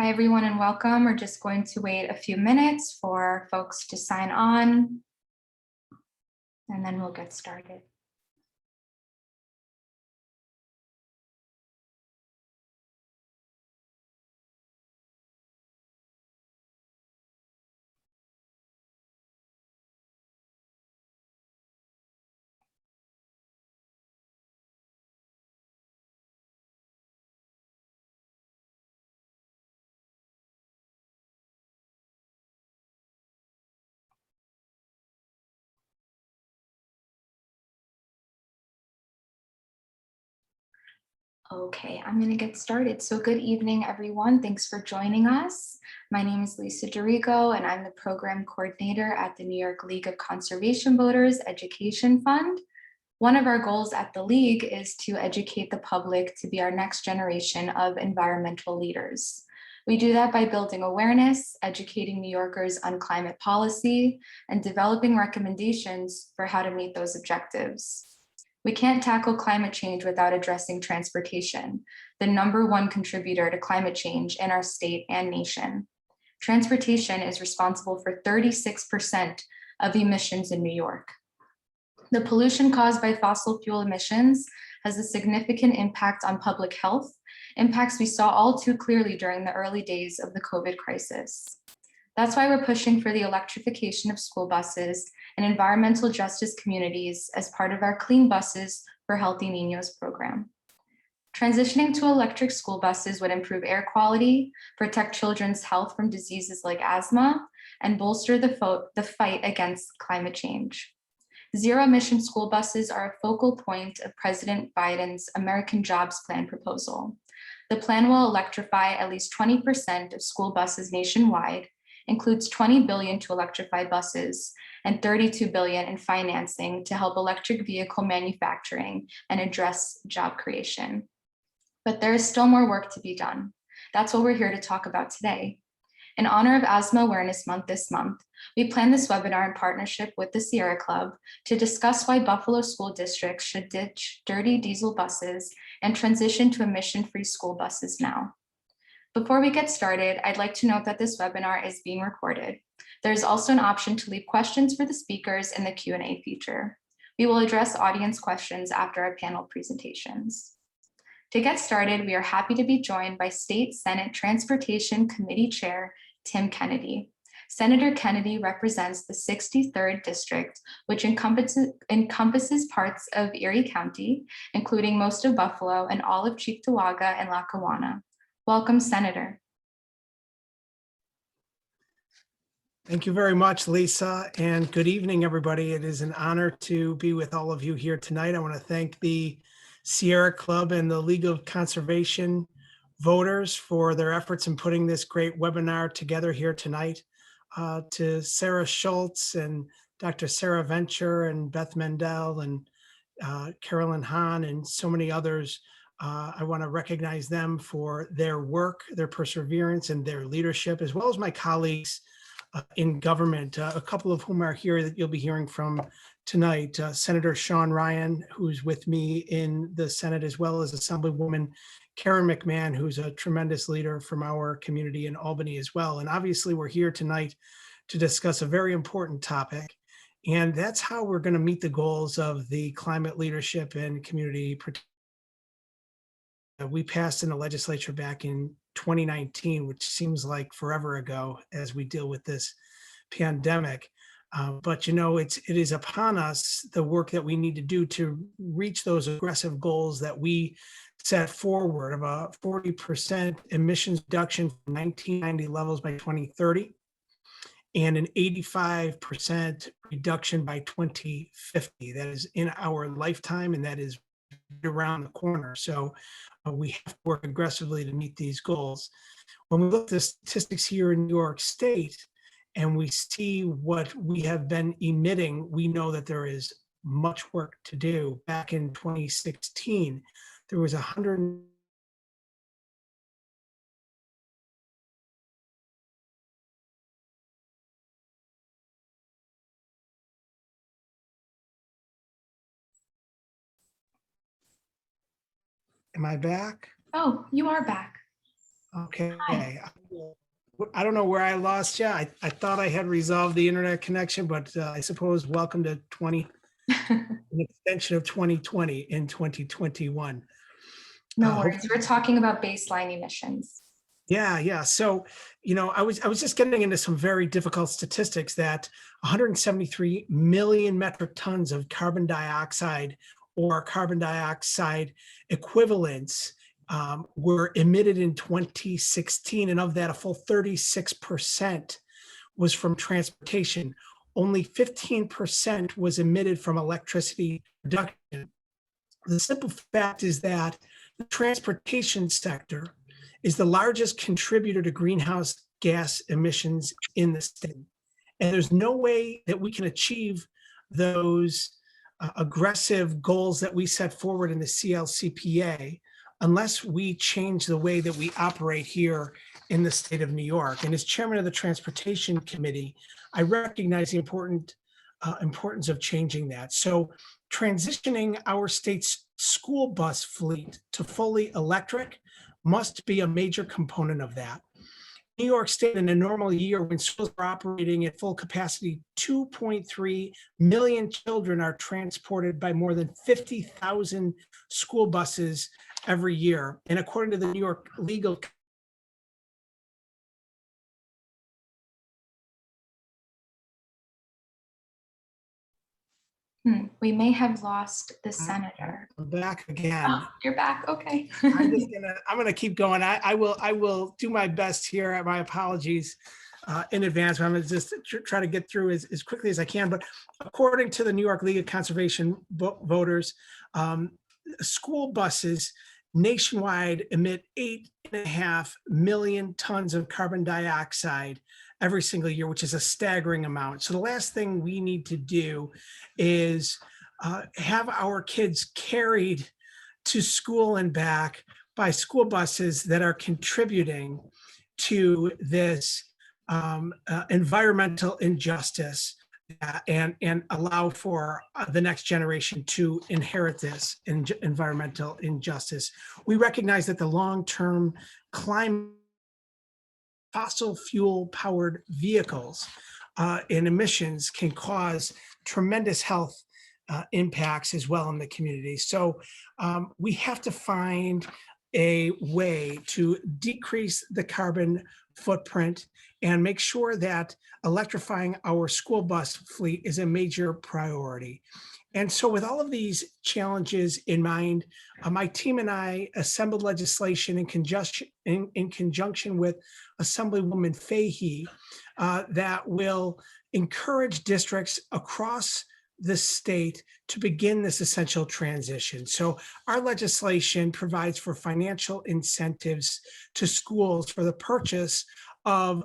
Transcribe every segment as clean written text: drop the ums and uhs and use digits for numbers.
Hi, everyone, and welcome. We're just going to wait a few minutes for folks to sign on, and then we'll get started. Okay, I'm going to get started. So good evening, everyone. Thanks for joining us. My name is Lisa Dorigo, and I'm the program coordinator at the New York League of Conservation Voters Education Fund. One of our goals at the League is to educate the public to be our next generation of environmental leaders. We do that by building awareness, educating New Yorkers on climate policy, and developing recommendations for how to meet those objectives. We can't tackle climate change without addressing transportation, the #1 contributor to climate change in our state and nation. Transportation is responsible for 36% of emissions in New York. The pollution caused by fossil fuel emissions has a significant impact on public health, impacts we saw all too clearly during the early days of the COVID crisis. That's why we're pushing for the electrification of school buses and environmental justice communities as part of our Clean Buses for Healthy Niños program. Transitioning to electric school buses would improve air quality, protect children's health from diseases like asthma, and bolster the fight against climate change. Zero-emission school buses are a focal point of President Biden's American Jobs Plan proposal. The plan will electrify at least 20% of school buses nationwide, includes $20 billion to electrify buses and $32 billion in financing to help electric vehicle manufacturing and address job creation. But there is still more work to be done. That's what we're here to talk about today. In honor of Asthma Awareness Month this month, we planned this webinar in partnership with the Sierra Club to discuss why Buffalo school districts should ditch dirty diesel buses and transition to emission-free school buses now. Before we get started, I'd like to note that this webinar is being recorded. There's also an option to leave questions for the speakers in the Q&A feature. We will address audience questions after our panel presentations. To get started, we are happy to be joined by State Senate Transportation Committee Chair, Tim Kennedy. Senator Kennedy represents the 63rd District, which encompasses parts of Erie County, including most of Buffalo and all of Cheektowaga and Lackawanna. Welcome, Senator. Thank you very much, Lisa, and good evening, everybody. It is an honor to be with all of you here tonight. I want to thank the Sierra Club and the League of Conservation Voters for their efforts in putting this great webinar together here tonight. To Sarah Schultz and Dr. Sarah Venture and Beth Mendel and Carolyn Hahn and so many others, I want to recognize them for their work, their perseverance, and their leadership, as well as my colleagues in government, a couple of whom are here that you'll be hearing from tonight. Senator Sean Ryan, who's with me in the Senate, as well as Assemblywoman Karen McMahon, who's a tremendous leader from our community in Albany as well. And obviously we're here tonight to discuss a very important topic, and that's how we're going to meet the goals of the climate leadership and community protection we passed in the legislature back in 2019, which seems like forever ago as we deal with this pandemic. But you know, it is upon us, the work that we need to do to reach those aggressive goals that we set forward of a 40% emissions reduction from 1990 levels by 2030 and an 85% reduction by 2050. That is in our lifetime, and that is around the corner. So we have to work aggressively to meet these goals. When we look at the statistics here in New York State and we see what we have been emitting, we know that there is much work to do. Back in 2016, there was 100. Am I back? Oh, you are back. Okay. I don't know where I lost you. I thought I had resolved the internet connection, but I suppose welcome to an extension of 2020 in 2021. No Hope, worries. We're talking about baseline emissions. yeah. So, I was just getting into some very difficult statistics that 173 million metric tons of carbon dioxide or carbon dioxide equivalents were emitted in 2016, and of that, a full 36% was from transportation. Only 15% was emitted from electricity production. The simple fact is that the transportation sector is the largest contributor to greenhouse gas emissions in the state. And there's no way that we can achieve those aggressive goals that we set forward in the CLCPA unless we change the way that we operate here in the state of New York. And as chairman of the Transportation Committee, I recognize the importance of changing that. So transitioning our state's school bus fleet to fully electric must be a major component of that. New York State, in a normal year, when schools are operating at full capacity, 2.3 million children are transported by more than 50,000 school buses every year. And according to the New York legal We may have lost the senator. back again. Oh, you're back. Okay. I'm gonna keep going. I will do my best here. My apologies in advance. I'm gonna just try to get through as quickly as I can. But according to the New York League of Conservation Voters, school buses nationwide emit 8.5 million tons of carbon dioxide every single year, which is a staggering amount. So the last thing we need to do is have our kids carried to school and back by school buses that are contributing to this environmental injustice and allow for the next generation to inherit this environmental injustice. We recognize that the long-term climate fossil fuel powered vehicles and emissions can cause tremendous health impacts as well in the community. So we have to find a way to decrease the carbon footprint and make sure that electrifying our school bus fleet is a major priority. And so with all of these challenges in mind, my team and I assembled legislation in conjunction with Assemblywoman Fahey that will encourage districts across the state to begin this essential transition. So our legislation provides for financial incentives to schools for the purchase of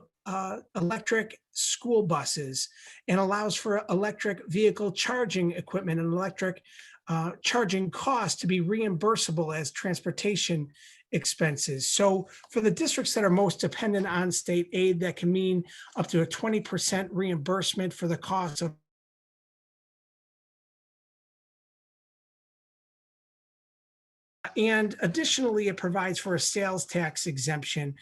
electric school buses and allows for electric vehicle charging equipment and electric charging costs to be reimbursable as transportation expenses. So for the districts that are most dependent on state aid, that can mean up to a 20% reimbursement for the cost of and additionally, it provides for a sales tax exemption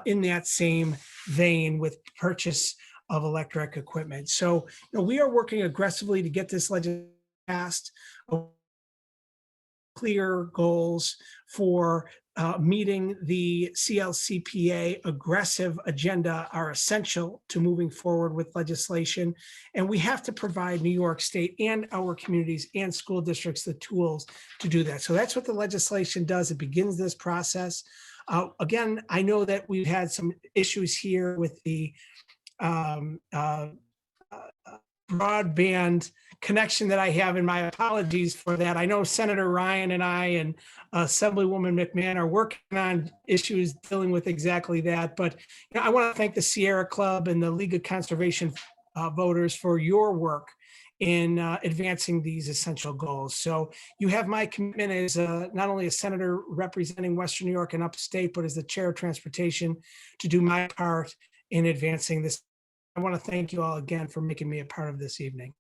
in that same vein with purchase of electric equipment. So we are working aggressively to get this legislation passed. Clear goals for meeting the CLCPA aggressive agenda are essential to moving forward with legislation. And we have to provide New York State and our communities and school districts the tools to do that. So that's what the legislation does. It begins this process. Again, I know that we've had some issues here with the broadband connection that I have, and my apologies for that. I know Senator Ryan and I and Assemblywoman McMahon are working on issues dealing with exactly that. But I want to thank the Sierra Club and the League of Conservation Voters for your work in advancing these essential goals. So you have my commitment as not only a senator representing Western New York and upstate, but as the chair of transportation to do my part in advancing this. I want to thank you all again for making me a part of this evening.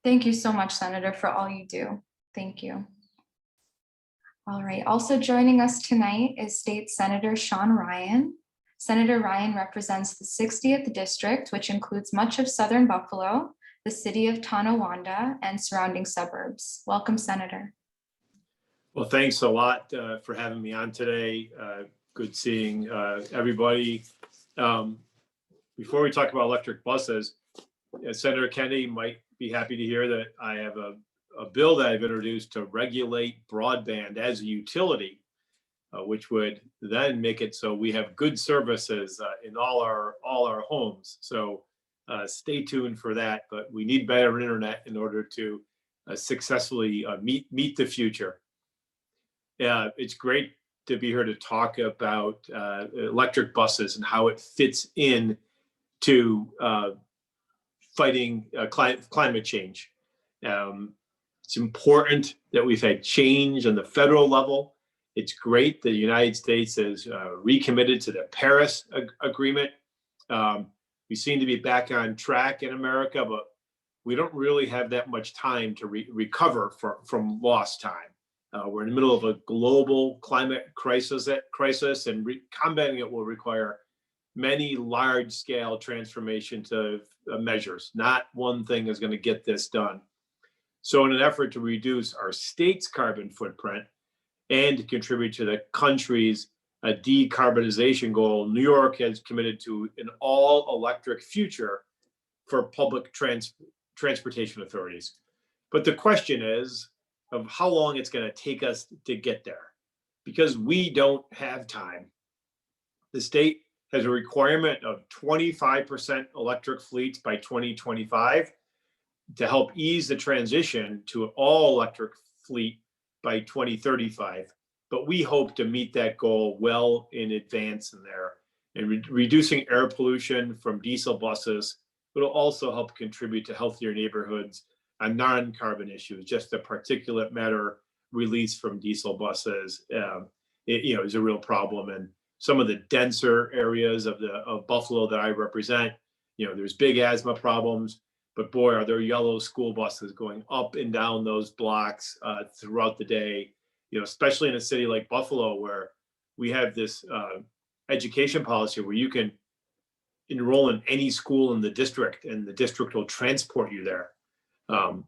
Thank you so much, Senator, for all you do. Thank you. All right, also joining us tonight is State Senator Sean Ryan. Senator Ryan represents the 60th District, which includes much of southern Buffalo, the city of Tonawanda, and surrounding suburbs. Welcome, Senator. Well, thanks a lot for having me on today. Good seeing everybody. Before we talk about electric buses, Senator Kennedy might be happy to hear that I have a bill that I've introduced to regulate broadband as a utility, which would then make it so we have good services in all our homes. So stay tuned for that. But we need better internet in order to successfully meet the future. It's great to be here to talk about electric buses and how it fits in to fighting climate change. It's important that we've had change on the federal level. It's great that the United States has recommitted to the Paris Agreement. We seem to be back on track in America, but we don't really have that much time to recover from lost time. We're in the middle of a global climate crisis, and combating it will require many large-scale transformation to measures. Not one thing is going to get this done. So in an effort to reduce our state's carbon footprint and to contribute to the country's decarbonization goal, New York has committed to an all-electric future for public transportation authorities. But the question is of how long it's going to take us to get there, because we don't have time. The state has a requirement of 25% electric fleets by 2025 to help ease the transition to an all-electric fleet by 2035. But we hope to meet that goal well in advance in there. And reducing air pollution from diesel buses will also help contribute to healthier neighborhoods on non-carbon issues. Just the particulate matter release from diesel buses is a real problem. And some of the denser areas of Buffalo that I represent, there's big asthma problems. But boy, are there yellow school buses going up and down those blocks throughout the day, especially in a city like Buffalo, where we have this education policy where you can enroll in any school in the district and the district will transport you there.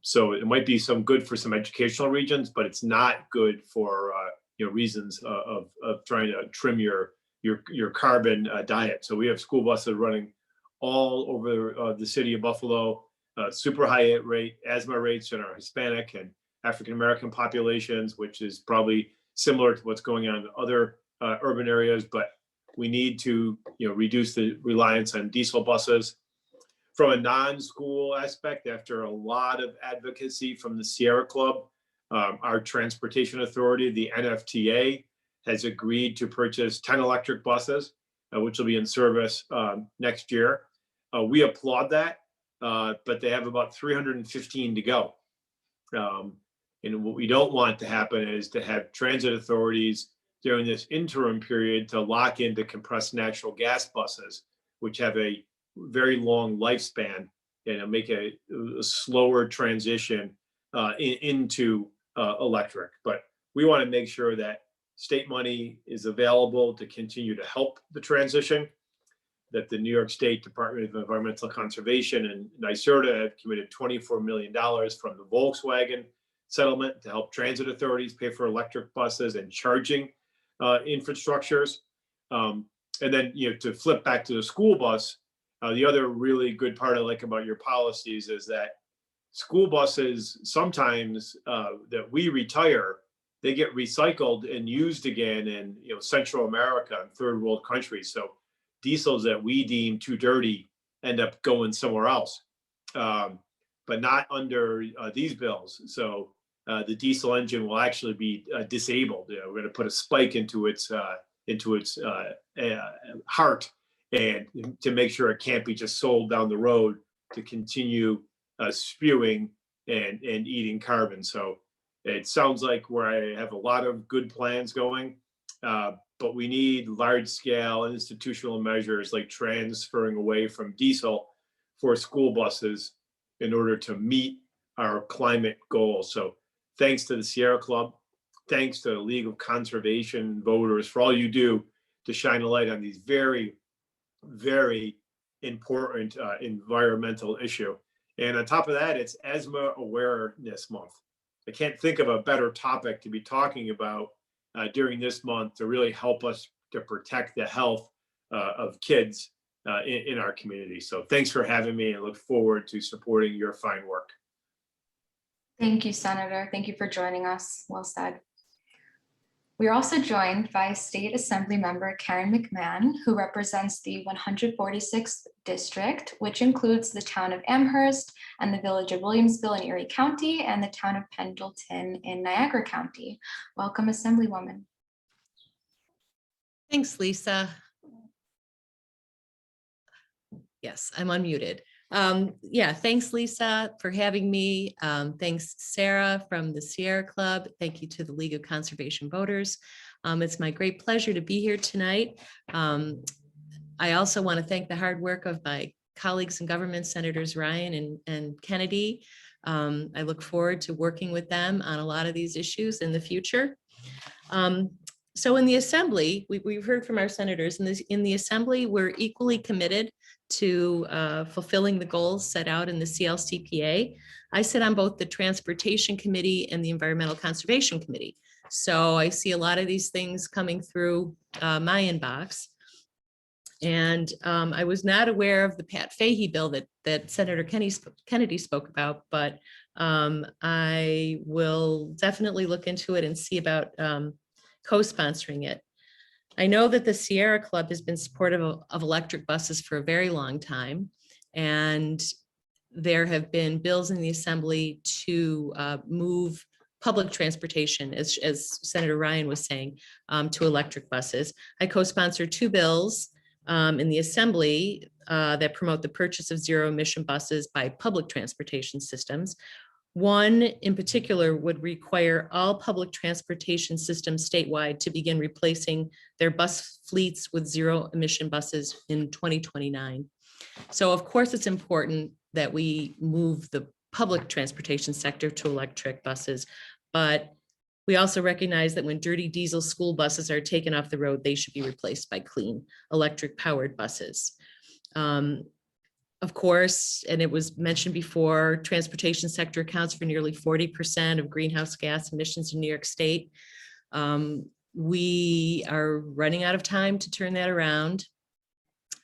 So it might be some good for some educational regions, but it's not good for reasons of trying to trim your carbon diet. So we have school buses running all over the city of Buffalo. Super high asthma rates in our Hispanic and African American populations, which is probably similar to what's going on in other urban areas. But we need to reduce the reliance on diesel buses. From a non-school aspect, after a lot of advocacy from the Sierra Club, our transportation authority, the NFTA, has agreed to purchase 10 electric buses, which will be in service next year. We applaud that. But they have about 315 to go. And what we don't want to happen is to have transit authorities during this interim period to lock into compressed natural gas buses, which have a very long lifespan and make a slower transition into electric. But we want to make sure that state money is available to continue to help the transition, that the New York State Department of Environmental Conservation and NYSERDA have committed $24 million from the Volkswagen settlement to help transit authorities pay for electric buses and charging infrastructures. And then, to flip back to the school bus, the other really good part I like about your policies is that school buses sometimes that we retire, they get recycled and used again in Central America and third world countries. So diesels that we deem too dirty end up going somewhere else, but not under these bills. So the diesel engine will actually be disabled. We're going to put a spike into its heart, and to make sure it can't be just sold down the road to continue spewing and eating carbon. So it sounds like where I have a lot of good plans going. But we need large-scale institutional measures like transferring away from diesel for school buses in order to meet our climate goals. So thanks to the Sierra Club thanks to the League of Conservation Voters for all you do to shine a light on these very, very important environmental issue. And on top of that, it's Asthma Awareness Month. I can't think of a better topic to be talking about during this month to really help us to protect the health of kids in our community. So thanks for having me, and look forward to supporting your fine work. Thank you, Senator. Thank you for joining us. Well said. We are also joined by State Assembly Member Karen McMahon, who represents the 146th District, which includes the town of Amherst and the village of Williamsville in Erie County and the town of Pendleton in Niagara County. Welcome, Assemblywoman. Thanks, Lisa. Yes, I'm unmuted. Yeah, thanks, Lisa, for having me. Thanks, Sarah from the Sierra Club. Thank you to the League of Conservation Voters. It's my great pleasure to be here tonight. I also want to thank the hard work of my colleagues in government, Senators Ryan and Kennedy. I look forward to working with them on a lot of these issues in the future. So in the Assembly, we've heard from our senators, in the Assembly, we're equally committed to fulfilling the goals set out in the CLCPA. I sit on both the Transportation Committee and the Environmental Conservation Committee. So I see a lot of these things coming through my inbox. And I was not aware of the Pat Fahey bill that Senator Kennedy spoke about, but I will definitely look into it and see about co-sponsoring it. I know that the Sierra Club has been supportive of electric buses for a very long time, and there have been bills in the Assembly to move public transportation, as Senator Ryan was saying, to electric buses. I co-sponsored 2 bills in the Assembly that promote the purchase of zero-emission buses by public transportation systems. One in particular would require all public transportation systems statewide to begin replacing their bus fleets with zero-emission buses in 2029. So of course, it's important that we move the public transportation sector to electric buses, but we also recognize that when dirty diesel school buses are taken off the road, they should be replaced by clean electric-powered buses. Of course, and it was mentioned before, transportation sector accounts for nearly 40% of greenhouse gas emissions in New York State. We are running out of time to turn that around.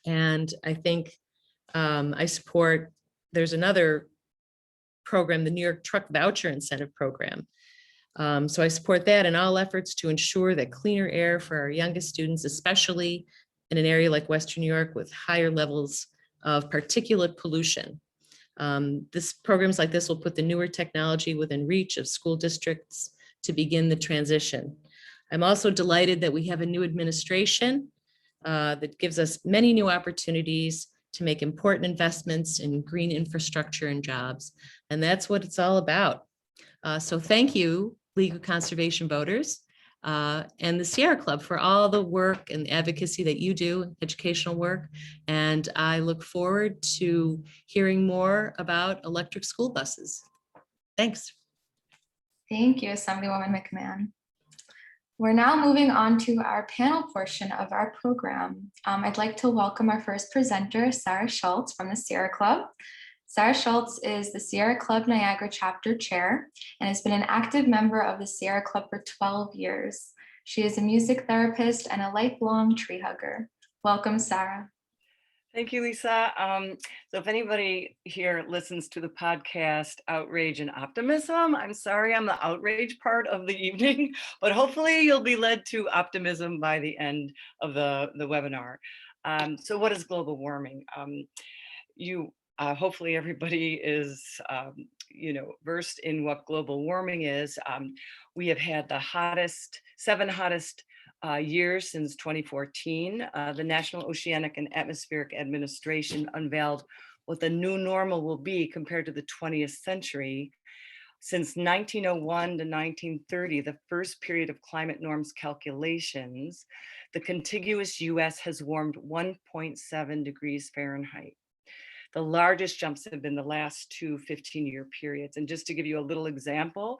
And I think I support, there's another program, the New York Truck Voucher Incentive Program. So I support that and all efforts to ensure that cleaner air for our youngest students, especially in an area like Western New York with higher levels of particulate pollution. Programs like this will put the newer technology within reach of school districts to begin the transition. I'm also delighted that we have a new administration that gives us many new opportunities to make important investments in green infrastructure and jobs. And that's what it's all about. So thank you, League of Conservation Voters, and the Sierra Club for all the work and advocacy that you do, educational work. And I look forward to hearing more about electric school buses. Thanks. Thank you, Assemblywoman McMahon. We're now moving on to our panel portion of our program. I'd like to welcome our first presenter, Sarah Schultz from the Sierra Club. Sarah Schultz is the Sierra Club Niagara Chapter Chair and has been an active member of the Sierra Club for 12 years. She is a music therapist and a lifelong tree hugger. Welcome, Sarah. Thank you, Lisa. So if anybody here listens to the podcast Outrage and Optimism, I'm sorry I'm the outrage part of the evening, but hopefully you'll be led to optimism by the end of the webinar. So what is global warming? Hopefully everybody is versed in what global warming is. We have had the 7 hottest years since 2014. The National Oceanic and Atmospheric Administration unveiled what the new normal will be compared to the 20th century. Since 1901 to 1930, the first period of climate norms calculations, the contiguous US has warmed 1.7 degrees Fahrenheit. The largest jumps have been the last two 15-year periods. And just to give you a little example,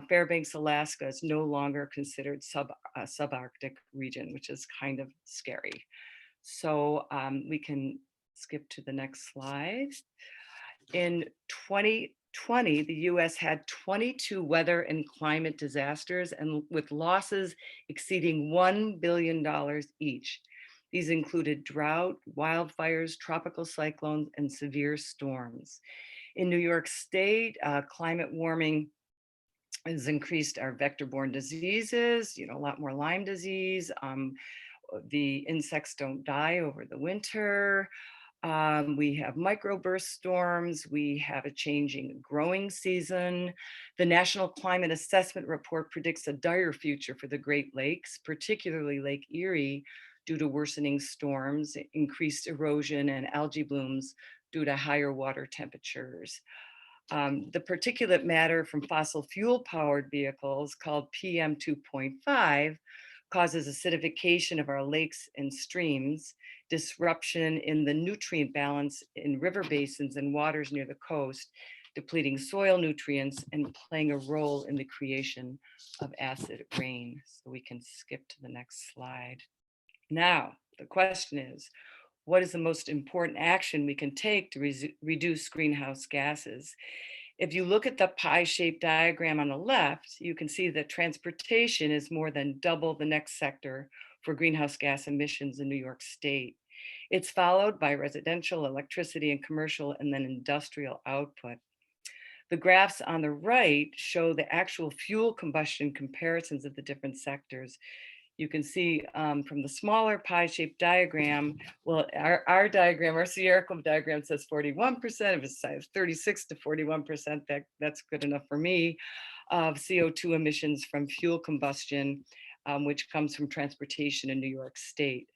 Fairbanks, Alaska is no longer considered subarctic region, which is kind of scary. So we can skip to the next slide. In 2020, the US had 22 weather and climate disasters, and with losses exceeding $1 billion each. These included drought, wildfires, tropical cyclones, and severe storms. In New York State, climate warming has increased our vector-borne diseases, a lot more Lyme disease. The insects don't die over the winter. We have microburst storms. We have a changing growing season. The National Climate Assessment Report predicts a dire future for the Great Lakes, particularly Lake Erie, due to worsening storms, increased erosion, and algae blooms due to higher water temperatures. The particulate matter from fossil fuel powered vehicles, called PM 2.5, causes acidification of our lakes and streams, disruption in the nutrient balance in river basins and waters near the coast, depleting soil nutrients and playing a role in the creation of acid rain. So we can skip to the next slide. Now, the question is, what is the most important action we can take to reduce greenhouse gases? If you look at the pie-shaped diagram on the left, you can see that transportation is more than double the next sector for greenhouse gas emissions in New York State. It's followed by residential, electricity, and commercial, and then industrial output. The graphs on the right show the actual fuel combustion comparisons of the different sectors. You can see from the smaller pie-shaped diagram, well, our diagram, our Sierra Club diagram says 41%, if it's 36 to 41%, that's good enough for me, of CO2 emissions from fuel combustion, which comes from transportation in New York State.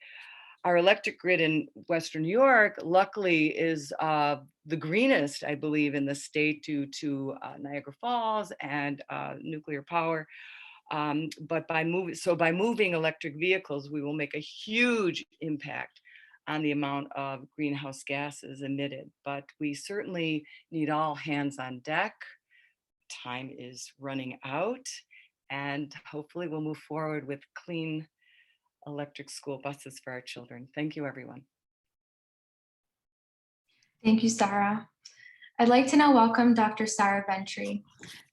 Our electric grid in Western New York, luckily, is the greenest, I believe, in the state due to Niagara Falls and nuclear power. But by moving electric vehicles, we will make a huge impact on the amount of greenhouse gases emitted. But we certainly need all hands on deck. Time is running out, and hopefully we'll move forward with clean electric school buses for our children. Thank you, everyone. Thank you, Sarah. I'd like to now welcome Dr. Sarah Ventry.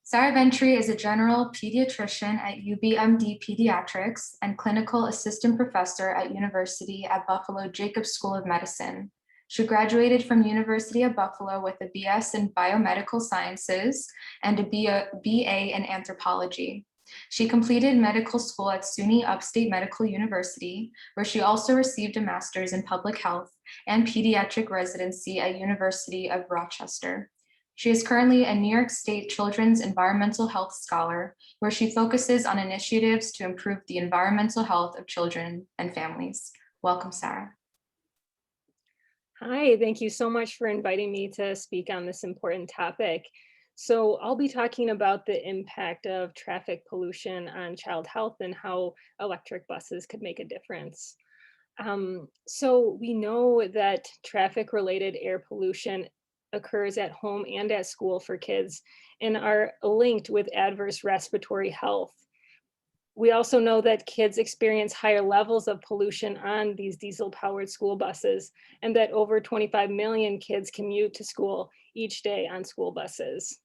Sarah Ventry is a general pediatrician at UBMD Pediatrics and clinical assistant professor at University at Buffalo Jacobs School of Medicine. She graduated from University of Buffalo with a BS in biomedical sciences and a BA in anthropology. She completed medical school at SUNY Upstate Medical University, where she also received a master's in public health and pediatric residency at University of Rochester. She is currently a New York State Children's Environmental Health Scholar, where she focuses on initiatives to improve the environmental health of children and families. Welcome, Sarah. Hi, thank you so much for inviting me to speak on this important topic. So I'll be talking about the impact of traffic pollution on child health and how electric buses could make a difference. So we know that traffic-related air pollution occurs at home and at school for kids and are linked with adverse respiratory health. We also know that kids experience higher levels of pollution on these diesel-powered school buses, and that over 25 million kids commute to school each day on school buses.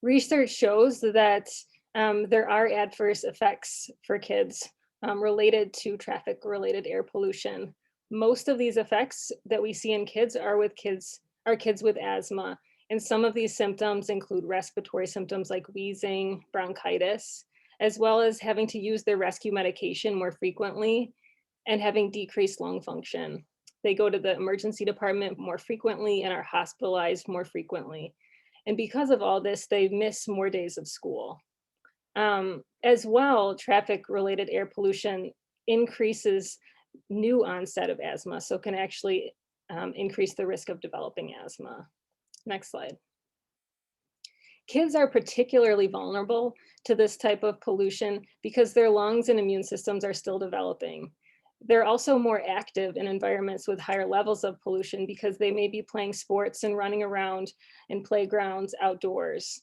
Research shows that there are adverse effects for kids related to traffic-related air pollution. Most of these effects that we see in kids are kids with asthma, and some of these symptoms include respiratory symptoms like wheezing, bronchitis, as well as having to use their rescue medication more frequently and having decreased lung function. They go to the emergency department more frequently and are hospitalized more frequently. And because of all this, they miss more days of school. As well, traffic-related air pollution increases new onset of asthma, so can actually increase the risk of developing asthma. Next slide. Kids are particularly vulnerable to this type of pollution because their lungs and immune systems are still developing. They're also more active in environments with higher levels of pollution because they may be playing sports and running around in playgrounds outdoors.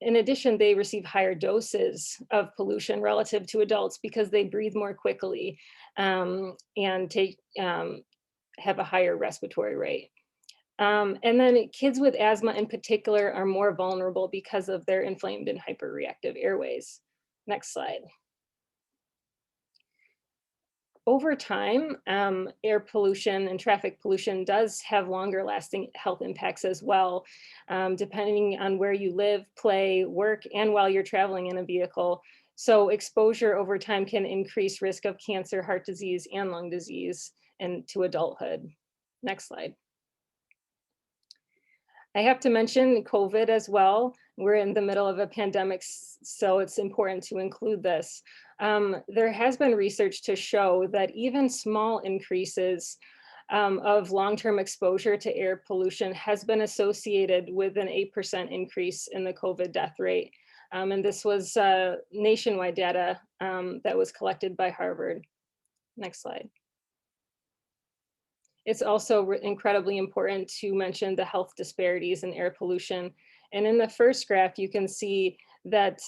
In addition, they receive higher doses of pollution relative to adults because they breathe more quickly and have a higher respiratory rate. And then kids with asthma in particular are more vulnerable because of their inflamed and hyperreactive airways. Next slide. Over time, air pollution and traffic pollution does have longer lasting health impacts as well, depending on where you live, play, work, and while you're traveling in a vehicle. So exposure over time can increase risk of cancer, heart disease, and lung disease into adulthood. Next slide. I have to mention COVID as well. We're in the middle of a pandemic, so it's important to include this. There has been research to show that even small increases of long-term exposure to air pollution has been associated with an 8% increase in the COVID death rate. And this was nationwide data that was collected by Harvard. Next slide. It's also incredibly important to mention the health disparities in air pollution. And in the first graph, you can see that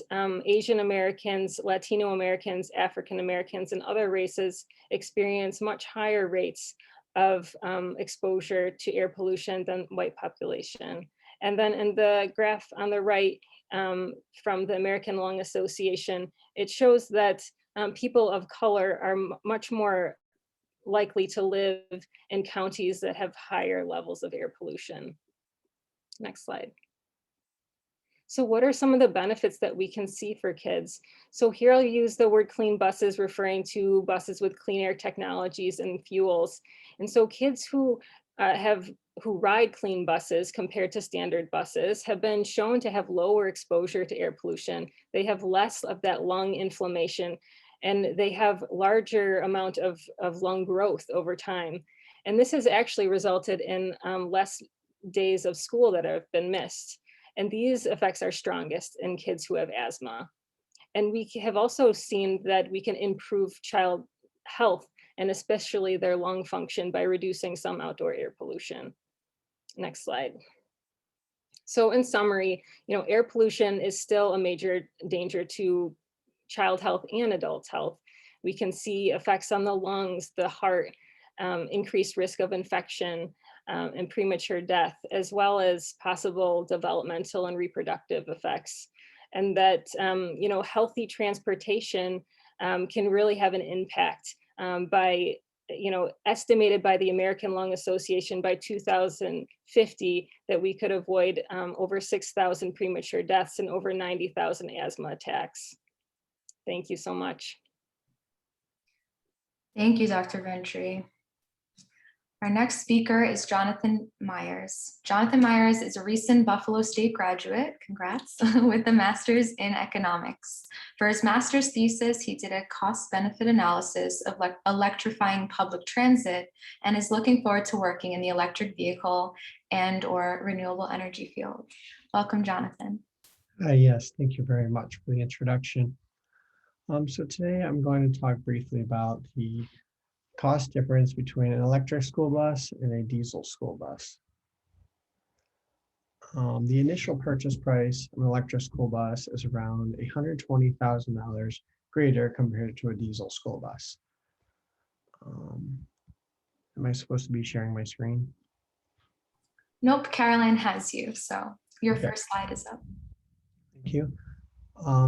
Asian Americans, Latino Americans, African Americans, and other races experience much higher rates of exposure to air pollution than white population. And then in the graph on the right from the American Lung Association, it shows that people of color are much more likely to live in counties that have higher levels of air pollution. Next slide. So what are some of the benefits that we can see for kids? So here I'll use the word clean buses, referring to buses with clean air technologies and fuels. And so kids who ride clean buses compared to standard buses have been shown to have lower exposure to air pollution. They have less of that lung inflammation, and they have larger amount of lung growth over time. And this has actually resulted in less days of school that have been missed. And these effects are strongest in kids who have asthma. And we have also seen that we can improve child health and especially their lung function by reducing some outdoor air pollution. Next slide. So in summary, air pollution is still a major danger to child health and adult health. We can see effects on the lungs, the heart, increased risk of infection and premature death, as well as possible developmental and reproductive effects. And that healthy transportation can really have an impact by, estimated by the American Lung Association by 2050 that we could avoid over 6,000 premature deaths and over 90,000 asthma attacks. Thank you so much. Thank you, Dr. Ventry. Our next speaker is Jonathan Myers. Jonathan Myers is a recent Buffalo State graduate, congrats, with a master's in economics. For his master's thesis, he did a cost-benefit analysis of electrifying public transit and is looking forward to working in the electric vehicle and/or renewable energy field. Welcome, Jonathan. Yes, thank you very much for the introduction. So today I'm going to talk briefly about the cost difference between an electric school bus and a diesel school bus. The initial purchase price of an electric school bus is around $120,000 greater compared to a diesel school bus. Am I supposed to be sharing my screen? Nope, Caroline has you, so your Okay. first slide is up. Thank you.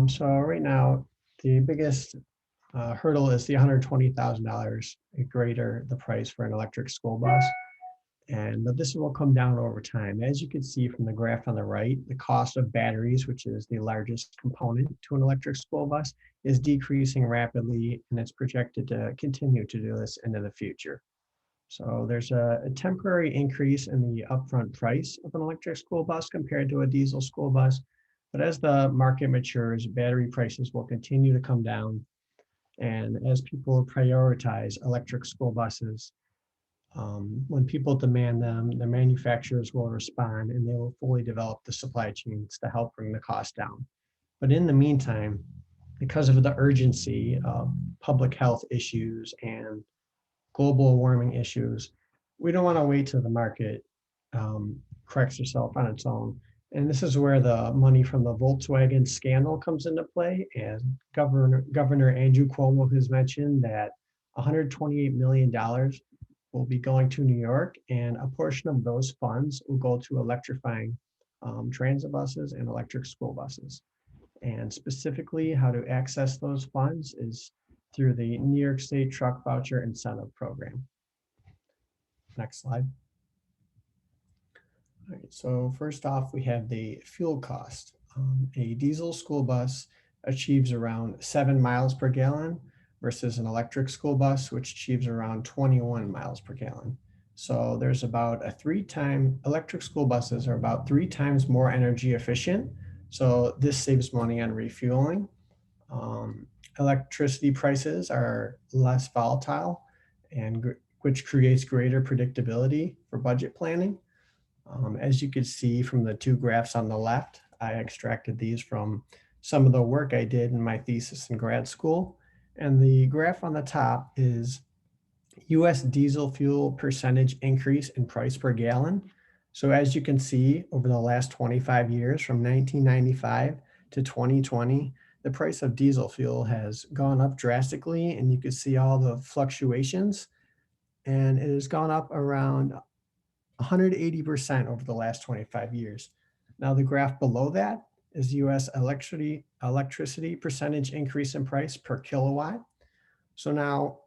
So right now, the biggest hurdle is the $120,000 greater the price for an electric school bus. But this will come down over time. As you can see from the graph on the right, the cost of batteries, which is the largest component to an electric school bus, is decreasing rapidly, and it's projected to continue to do this into the future. So there's a temporary increase in the upfront price of an electric school bus compared to a diesel school bus. But as the market matures, battery prices will continue to come down. And as people prioritize electric school buses, when people demand them, the manufacturers will respond and they will fully develop the supply chains to help bring the cost down. But in the meantime, because of the urgency of public health issues and global warming issues, we don't want to wait till the market corrects itself on its own. And this is where the money from the Volkswagen scandal comes into play. And Governor Andrew Cuomo has mentioned that $128 million will be going to New York, and a portion of those funds will go to electrifying transit buses and electric school buses. And specifically, how to access those funds is through the New York State Truck Voucher Incentive Program. Next slide. All right, so first off, we have the fuel cost. A diesel school bus achieves around 7 miles per gallon versus an electric school bus, which achieves around 21 miles per gallon. So there's about electric school buses are about 3 times more energy efficient. So this saves money on refueling. Electricity prices are less volatile, and which creates greater predictability for budget planning. As you can see from the 2 graphs on the left, I extracted these from some of the work I did in my thesis in grad school. And the graph on the top is US diesel fuel percentage increase in price per gallon. So as you can see, over the last 25 years, from 1995 to 2020, the price of diesel fuel has gone up drastically, and you can see all the fluctuations. And it has gone up around 180% over the last 25 years. Now the graph below that is US electricity percentage increase in price per kilowatt. So now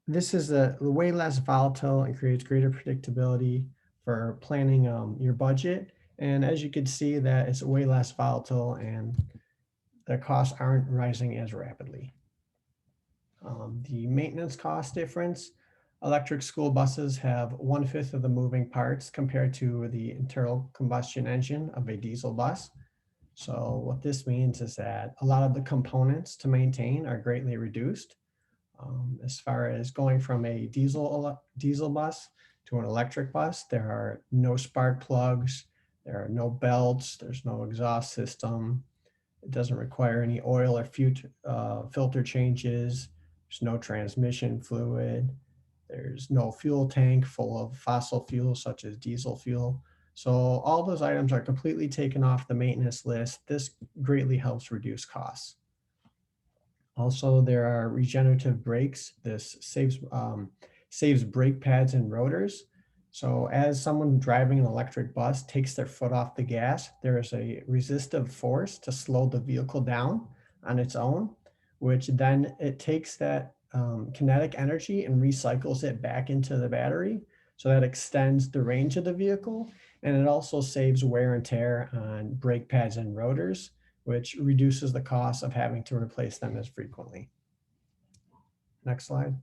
this is a way less volatile and creates greater predictability for planning your budget. And as you can see, that it's way less volatile and the costs aren't rising as rapidly. The maintenance cost difference: electric school buses have 1/5 of the moving parts compared to the internal combustion engine of a diesel bus. So what this means is that a lot of the components to maintain are greatly reduced. As far as going from a diesel bus to an electric bus, there are no spark plugs, there are no belts, there's no exhaust system. It doesn't require any oil or filter changes. There's no transmission fluid. There's no fuel tank full of fossil fuels such as diesel fuel. So all those items are completely taken off the maintenance list. This greatly helps reduce costs. Also, there are regenerative brakes. This saves brake pads and rotors. So as someone driving an electric bus takes their foot off the gas, there is a resistive force to slow the vehicle down on its own, which then it takes that kinetic energy and recycles it back into the battery. So that extends the range of the vehicle, and it also saves wear and tear on brake pads and rotors, which reduces the cost of having to replace them as frequently. Next slide.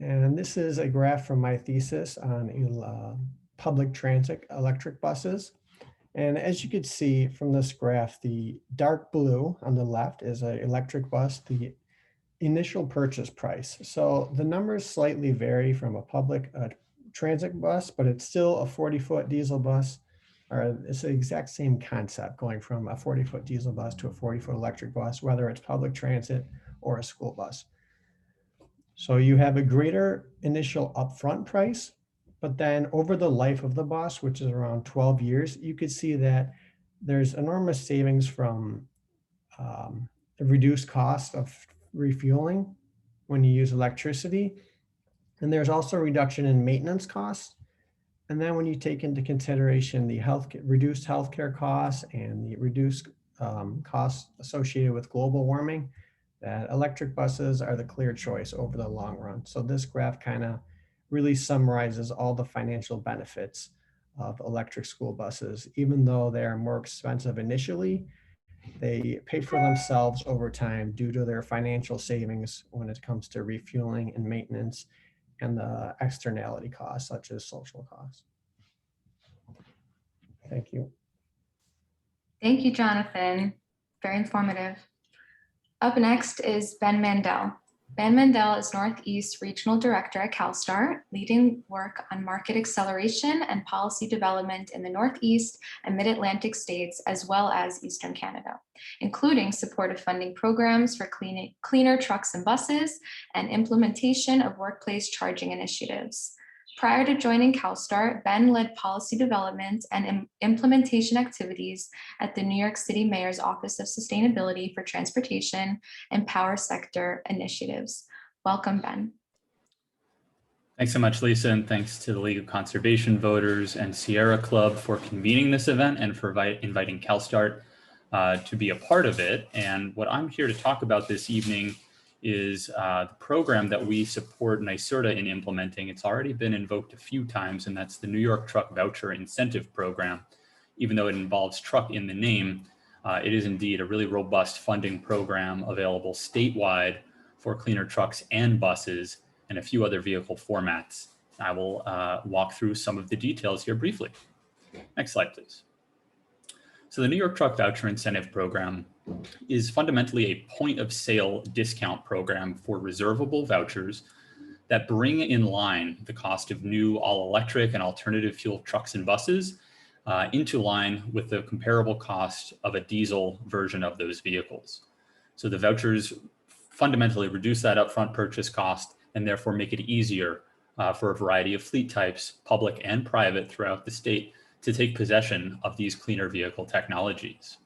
And this is a graph from my thesis on public transit electric buses. And as you can see from this graph, the dark blue on the left is an electric bus, the initial purchase price. So the numbers slightly vary from a public transit bus, but it's still a 40-foot diesel bus, or it's the exact same concept, going from a 40-foot diesel bus to a 40-foot electric bus, whether it's public transit or a school bus. So you have a greater initial upfront price, but then over the life of the bus, which is around 12 years, you could see that there's enormous savings from the reduced cost of refueling when you use electricity. And there's also a reduction in maintenance costs. And then when you take into consideration the reduced healthcare costs and the reduced costs associated with global warming, that electric buses are the clear choice over the long run. So this graph kind of really summarizes all the financial benefits of electric school buses. Even though they are more expensive initially, they pay for themselves over time due to their financial savings when it comes to refueling and maintenance and the externality costs, such as social costs. Thank you. Thank you, Jonathan. Very informative. Up next is Ben Mandel. Ben Mendel is Northeast Regional Director at CalSTART, leading work on market acceleration and policy development in the Northeast and Mid-Atlantic states, as well as Eastern Canada, including supportive funding programs for cleaner trucks and buses and implementation of workplace charging initiatives. Prior to joining CalSTART, Ben led policy development and implementation activities at the New York City Mayor's Office of Sustainability for Transportation and Power Sector Initiatives. Welcome, Ben. Thanks so much, Lisa, and thanks to the League of Conservation Voters and Sierra Club for convening this event and for inviting CalSTART to be a part of it. And what I'm here to talk about this evening is the program that we support NYSERDA in implementing. It's already been invoked a few times, and that's the New York Truck Voucher Incentive Program. Even though it involves truck in the name, it is indeed a really robust funding program available statewide for cleaner trucks and buses and a few other vehicle formats. I will walk through some of the details here briefly. Next slide, please. So the New York Truck Voucher Incentive Program is fundamentally a point of sale discount program for reservable vouchers that bring in line the cost of new all-electric and alternative fuel trucks and buses into line with the comparable cost of a diesel version of those vehicles. So the vouchers fundamentally reduce that upfront purchase cost and therefore make it easier for a variety of fleet types, public and private, throughout the state to take possession of these cleaner vehicle technologies.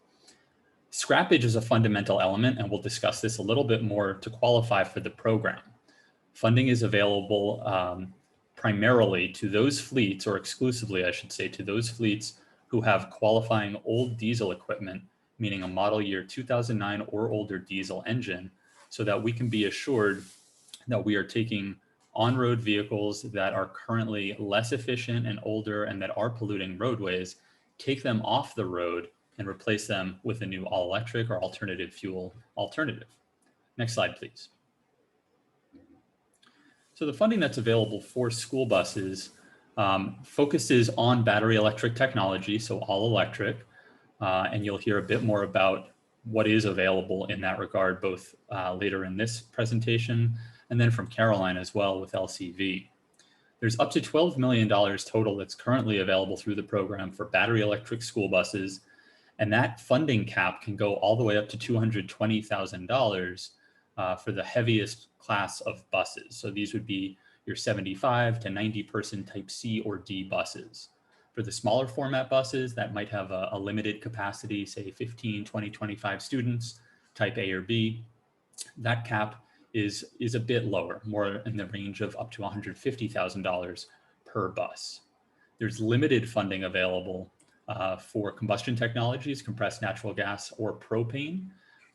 Scrappage is a fundamental element, and we'll discuss this a little bit more to qualify for the program. Funding is available primarily to those fleets, or exclusively, I should say, to those fleets who have qualifying old diesel equipment, meaning a model year 2009 or older diesel engine, so that we can be assured that we are taking on-road vehicles that are currently less efficient and older and that are polluting roadways, take them off the road and replace them with a new all-electric or alternative fuel alternative. Next slide, please. So the funding that's available for school buses focuses on battery electric technology, so all electric, and you'll hear a bit more about what is available in that regard, both later in this presentation and then from Caroline as well with LCV. There's up to $12 million total that's currently available through the program for battery electric school buses, and that funding cap can go all the way up to $220,000 for the heaviest class of buses. So these would be your 75 to 90 person type C or D buses. For the smaller format buses that might have a limited capacity, say 15, 20, 25 students, type A or B, that cap is a bit lower, more in the range of up to $150,000 per bus. There's limited funding available for combustion technologies, compressed natural gas or propane.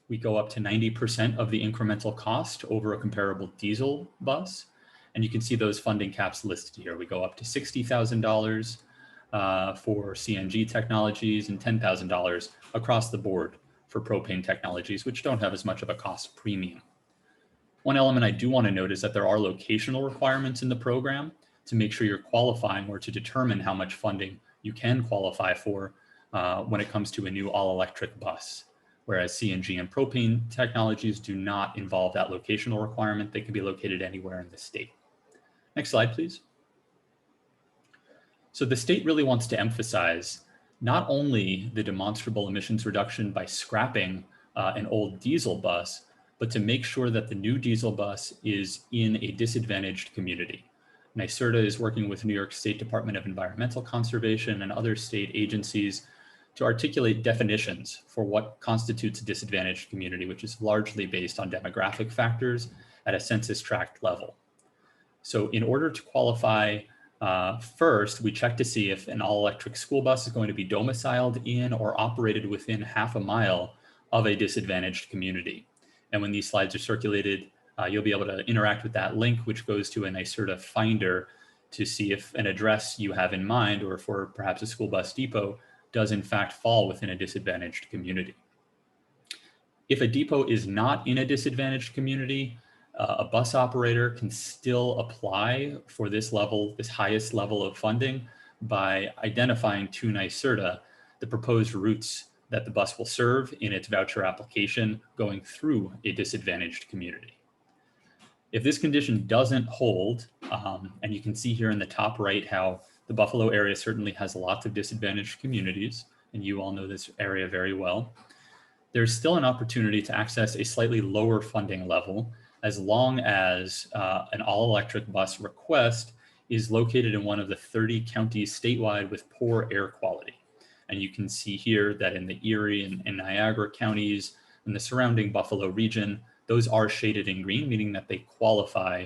We go up to 90% of the incremental cost over a comparable diesel bus. And you can see those funding caps listed here. We go up to $60,000 for CNG technologies and $10,000 across the board for propane technologies, which don't have as much of a cost premium. One element I do want to note is that there are locational requirements in the program to make sure you're qualifying or to determine how much funding you can qualify for when it comes to a new all-electric bus, whereas CNG and propane technologies do not involve that locational requirement. They can be located anywhere in the state. Next slide, please. So the state really wants to emphasize not only the demonstrable emissions reduction by scrapping an old diesel bus, but to make sure that the new diesel bus is in a disadvantaged community. NYSERDA is working with New York State Department of Environmental Conservation and other state agencies to articulate definitions for what constitutes a disadvantaged community, which is largely based on demographic factors at a census tract level. So in order to qualify, first, we check to see if an all-electric school bus is going to be domiciled in or operated within half a mile of a disadvantaged community. And when these slides are circulated, you'll be able to interact with that link, which goes to a NYSERDA finder to see if an address you have in mind, or for perhaps a school bus depot, does in fact fall within a disadvantaged community. If a depot is not in a disadvantaged community, a bus operator can still apply for this level, this highest level of funding, by identifying to NYSERDA the proposed routes that the bus will serve in its voucher application going through a disadvantaged community. If this condition doesn't hold, and you can see here in the top right how the Buffalo area certainly has lots of disadvantaged communities, and you all know this area very well, there's still an opportunity to access a slightly lower funding level as long as an all-electric bus request is located in one of the 30 counties statewide with poor air quality. And you can see here that in the Erie and Niagara counties and the surrounding Buffalo region, those are shaded in green, meaning that they qualify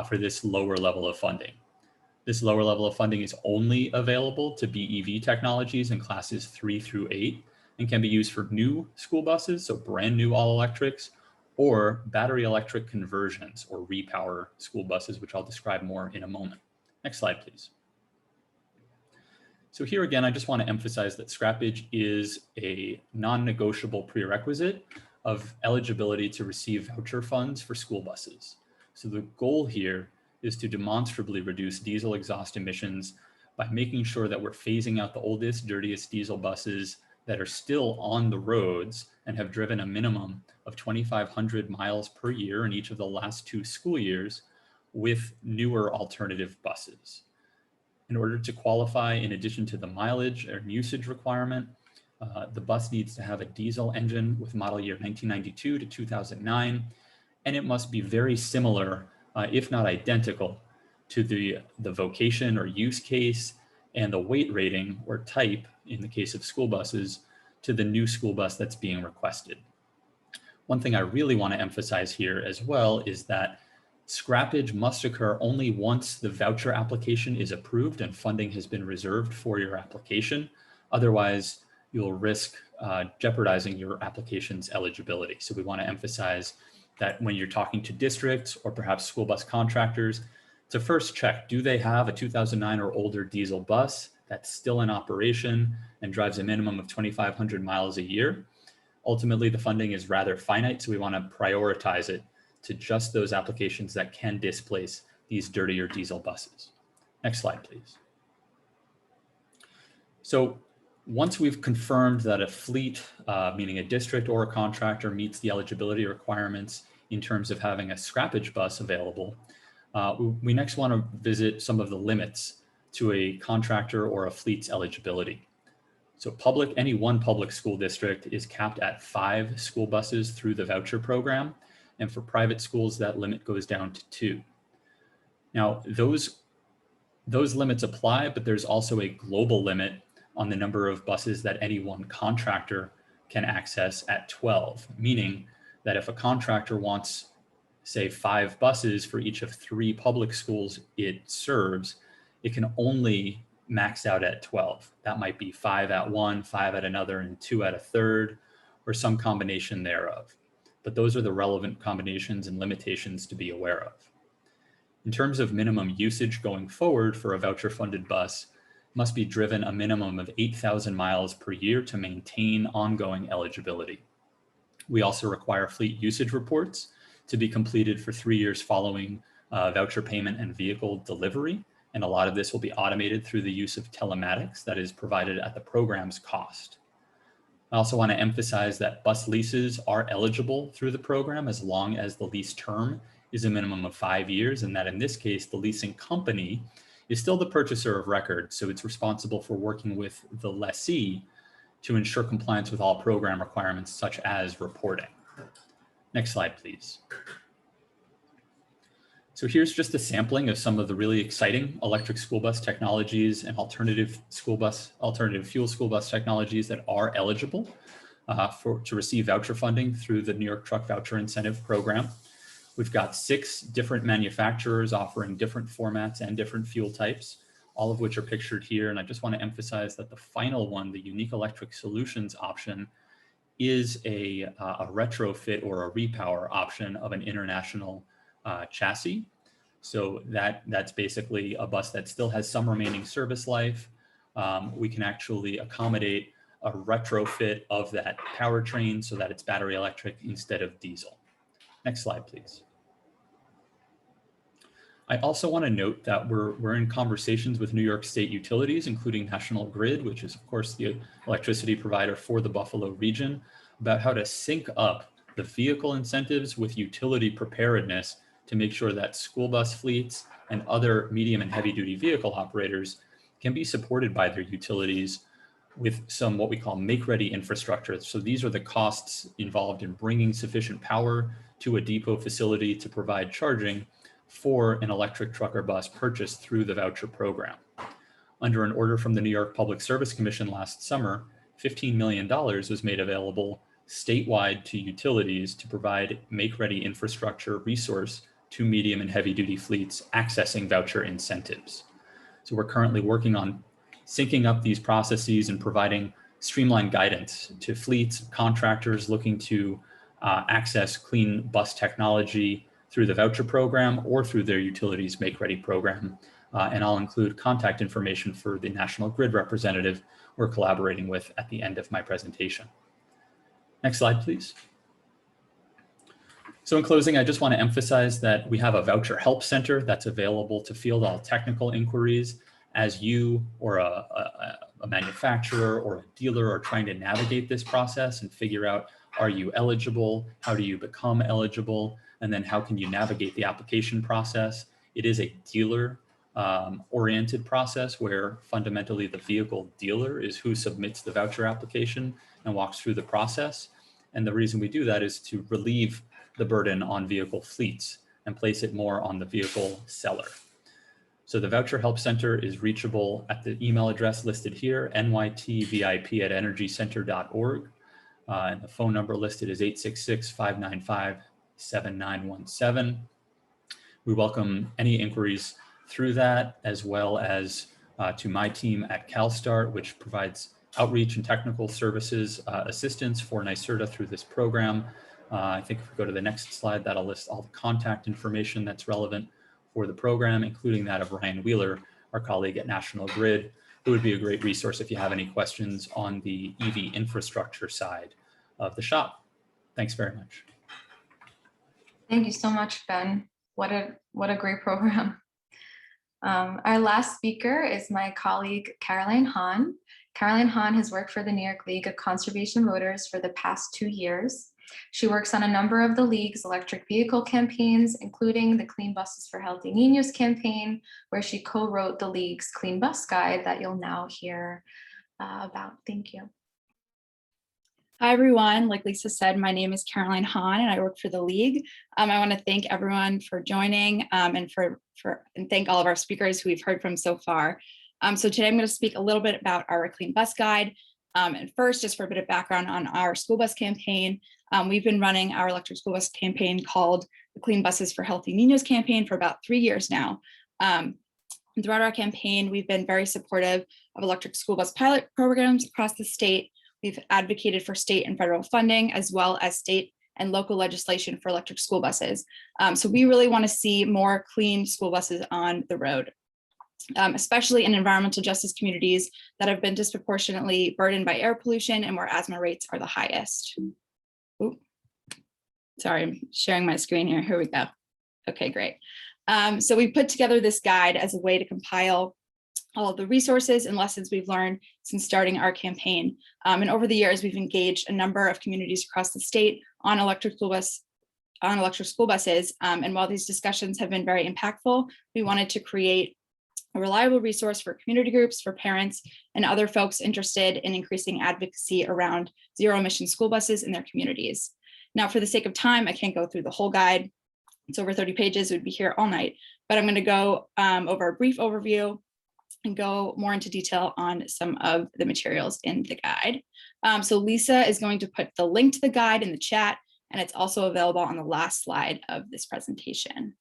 for this lower level of funding. This lower level of funding is only available to BEV technologies in classes 3 through 8 and can be used for new school buses, so brand new all electrics, or battery electric conversions or repower school buses, which I'll describe more in a moment. Next slide, please. So here again, I just want to emphasize that scrappage is a non-negotiable prerequisite of eligibility to receive voucher funds for school buses. So the goal here is to demonstrably reduce diesel exhaust emissions by making sure that we're phasing out the oldest, dirtiest diesel buses that are still on the roads and have driven a minimum of 2,500 miles per year in each of the last 2 school years with newer alternative buses. In order to qualify, in addition to the mileage or usage requirement, the bus needs to have a diesel engine with model year 1992 to 2009, and it must be very similar, if not identical, to the vocation or use case and the weight rating or type, in the case of school buses, to the new school bus that's being requested. One thing I really want to emphasize here as well is that scrappage must occur only once the voucher application is approved and funding has been reserved for your application. Otherwise, you'll risk jeopardizing your application's eligibility. So we want to emphasize that when you're talking to districts or perhaps school bus contractors, to first check, do they have a 2009 or older diesel bus that's still in operation and drives a minimum of 2,500 miles a year? Ultimately, the funding is rather finite, so we want to prioritize it to just those applications that can displace these dirtier diesel buses. Next slide, please. So once we've confirmed that a fleet, meaning a district or a contractor, meets the eligibility requirements in terms of having a scrappage bus available, we next want to visit some of the limits to a contractor or a fleet's eligibility. So any one public school district is capped at 5 school buses through the voucher program. And for private schools, that limit goes down to 2. Now, those limits apply, but there's also a global limit on the number of buses that any one contractor can access at 12, meaning that if a contractor wants, say, 5 buses for each of 3 public schools it serves, it can only max out at 12. That might be 5 at one, 5 at another, and 2 at a third, or some combination thereof. But those are the relevant combinations and limitations to be aware of. In terms of minimum usage going forward for a voucher-funded bus, must be driven a minimum of 8,000 miles per year to maintain ongoing eligibility. We also require fleet usage reports to be completed for 3 years following voucher payment and vehicle delivery, and a lot of this will be automated through the use of telematics that is provided at the program's cost. I also want to emphasize that bus leases are eligible through the program as long as the lease term is a minimum of 5 years, and that in this case, the leasing company is still the purchaser of record, so it's responsible for working with the lessee to ensure compliance with all program requirements such as reporting. Next slide, please. So here's just a sampling of some of the really exciting electric school bus technologies and alternative fuel school bus technologies that are eligible to receive voucher funding through the New York Truck Voucher Incentive Program. We've got 6 different manufacturers offering different formats and different fuel types, all of which are pictured here. And I just want to emphasize that the final one, the Unique Electric Solutions option, is a retrofit or a repower option of an international chassis. So that's basically a bus that still has some remaining service life. We can actually accommodate a retrofit of that powertrain so that it's battery electric instead of diesel. Next slide, please. I also want to note that we're in conversations with New York State utilities, including National Grid, which is of course the electricity provider for the Buffalo region, about how to sync up the vehicle incentives with utility preparedness to make sure that school bus fleets and other medium and heavy duty vehicle operators can be supported by their utilities with some what we call make-ready infrastructure. So these are the costs involved in bringing sufficient power to a depot facility to provide charging for an electric truck or bus purchased through the voucher program. Under an order from the New York Public Service Commission last summer, $15 million was made available statewide to utilities to provide make-ready infrastructure resource to medium and heavy-duty fleets accessing voucher incentives. So we're currently working on syncing up these processes and providing streamlined guidance to fleets, contractors looking to access clean bus technology through the voucher program or through their utilities make-ready program. And I'll include contact information for the National Grid representative we're collaborating with at the end of my presentation. Next slide, please. So in closing, I just want to emphasize that we have a voucher help center that's available to field all technical inquiries as you or a manufacturer or a dealer are trying to navigate this process and figure out, are you eligible? How do you become eligible? And then how can you navigate the application process? It is a dealer oriented process where fundamentally the vehicle dealer is who submits the voucher application and walks through the process. And the reason we do that is to relieve the burden on vehicle fleets and place it more on the vehicle seller. So the Voucher Help Center is reachable at the email address listed here, nytvip@energycenter.org. And the phone number listed is 866-595-7917. We welcome any inquiries through that, as well as to my team at CalSTART, which provides outreach and technical services assistance for NYSERDA through this program. I think if we go to the next slide, that'll list all the contact information that's relevant for the program, including that of Ryan Wheeler, our colleague at National Grid, who would be a great resource if you have any questions on the EV infrastructure side of the shop. Thanks very much. Thank you so much, Ben. What a great program. Our last speaker is my colleague, Caroline Hahn. Caroline Hahn has worked for the New York League of Conservation Voters for the past 2 years. She works on a number of the League's electric vehicle campaigns, including the Clean Buses for Healthy Niños campaign, where she co-wrote the League's Clean Bus Guide that you'll now hear about. Thank you. Hi, everyone. Like Lisa said, my name is Caroline Hahn, and I work for the League. I want to thank everyone for joining and thank all of our speakers who we've heard from so far. So today I'm going to speak a little bit about our Clean Bus Guide. And first, just for a bit of background on our school bus campaign, we've been running our electric school bus campaign called the Clean Buses for Healthy Niños campaign for about 3 years now. And throughout our campaign, we've been very supportive of electric school bus pilot programs across the state. We've advocated for state and federal funding, as well as state and local legislation for electric school buses. So we really want to see more clean school buses on the road, especially in environmental justice communities that have been disproportionately burdened by air pollution and where asthma rates are the highest. Ooh. Sorry, I'm sharing my screen here. Here we go. Okay, great. So we put together this guide as a way to compile all of the resources and lessons we've learned since starting our campaign. And over the years, we've engaged a number of communities across the state on electric school buses. And while these discussions have been very impactful, we wanted to create a reliable resource for community groups, for parents, and other folks interested in increasing advocacy around zero-emission school buses in their communities. Now, for the sake of time, I can't go through the whole guide. It's over 30 pages, we'd be here all night, but I'm going to go over a brief overview and go more into detail on some of the materials in the guide. So Lisa is going to put the link to the guide in the chat, and it's also available on the last slide of this presentation.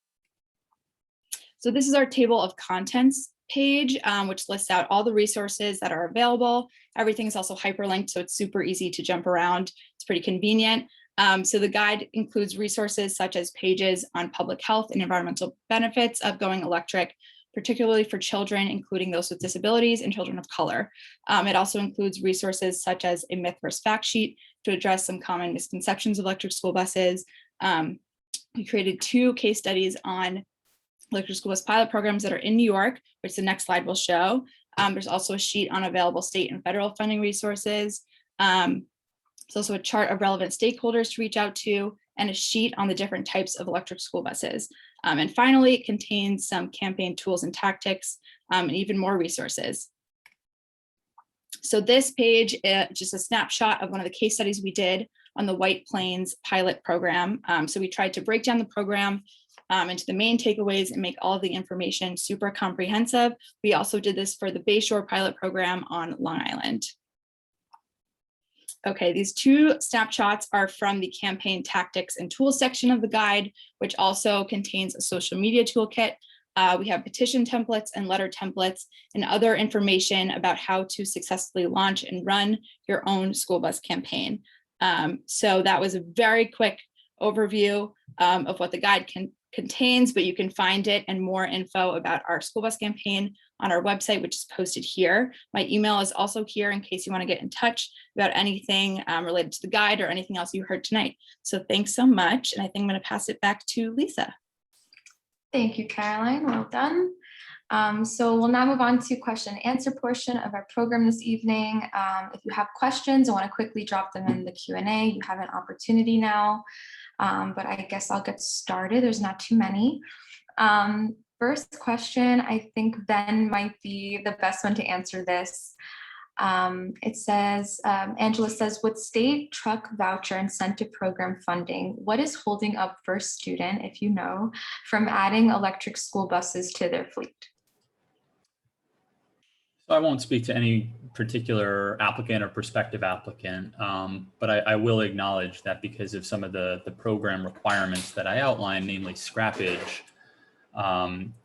So this is our table of contents page, which lists out all the resources that are available. Everything is also hyperlinked, so it's super easy to jump around. It's pretty convenient. So the guide includes resources such as pages on public health and environmental benefits of going electric, particularly for children, including those with disabilities and children of color. It also includes resources such as a myth versus fact sheet to address some common misconceptions of electric school buses. We created 2 case studies on electric school bus pilot programs that are in New York, which the next slide will show. There's also a sheet on available state and federal funding resources. There's also a chart of relevant stakeholders to reach out to, and a sheet on the different types of electric school buses. And finally, it contains some campaign tools and tactics and even more resources. So this page is just a snapshot of one of the case studies we did on the White Plains pilot program. So we tried to break down the program into the main takeaways and make all of the information super comprehensive. We also did this for the Bayshore pilot program on Long Island. Okay, these two snapshots are from the campaign tactics and tools section of the guide, which also contains a social media toolkit. We have petition templates and letter templates and other information about how to successfully launch and run your own school bus campaign. So that was a very quick overview of what the guide contains, but you can find it and more info about our school bus campaign on our website, which is posted here. My email is also here in case you want to get in touch about anything related to the guide or anything else you heard tonight. So thanks so much. And I think I'm going to pass it back to Lisa. Thank you, Caroline. Well done. So we'll now move on to question and answer portion of our program this evening. If you have questions and want to quickly drop them in the Q&A, you have an opportunity now. But I guess I'll get started. There's not too many. First question, I think Ben might be the best one to answer this. It says, Angela says, with state truck voucher incentive program funding, what is holding up First Student, if you know, from adding electric school buses to their fleet? So I won't speak to any particular applicant or prospective applicant, but I will acknowledge that because of some of the program requirements that I outlined, namely scrappage,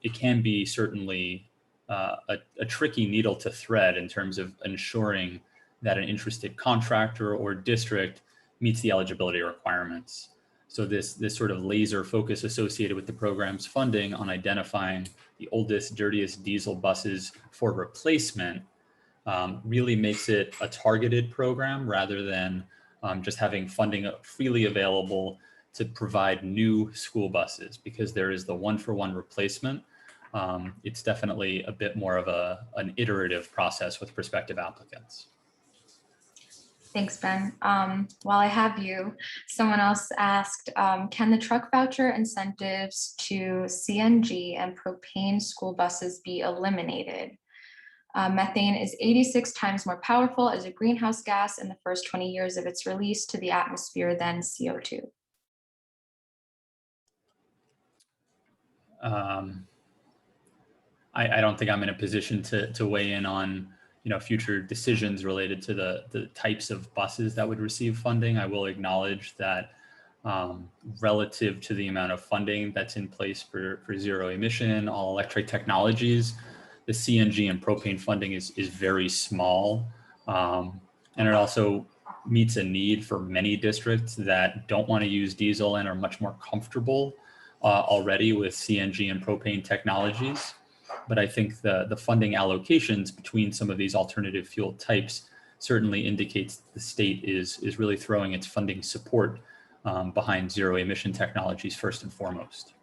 it can be certainly a tricky needle to thread in terms of ensuring that an interested contractor or district meets the eligibility requirements. So this sort of laser focus associated with the program's funding on identifying the oldest, dirtiest diesel buses for replacement really makes it a targeted program rather than just having funding freely available to provide new school buses, because there is the one-for-one replacement. It's definitely a bit more of an iterative process with prospective applicants. Thanks, Ben. While I have you, someone else asked, can the truck voucher incentives to CNG and propane school buses be eliminated? Methane is 86 times more powerful as a greenhouse gas in the first 20 years of its release to the atmosphere than CO2. I don't think I'm in a position to weigh in on future decisions related to the types of buses that would receive funding. I will acknowledge that relative to the amount of funding that's in place for zero emission, all electric technologies, the CNG and propane funding is very small. And it also meets a need for many districts that don't want to use diesel and are much more comfortable already with CNG and propane technologies. But I think the funding allocations between some of these alternative fuel types certainly indicates that the state is really throwing its funding support behind zero emission technologies first and foremost.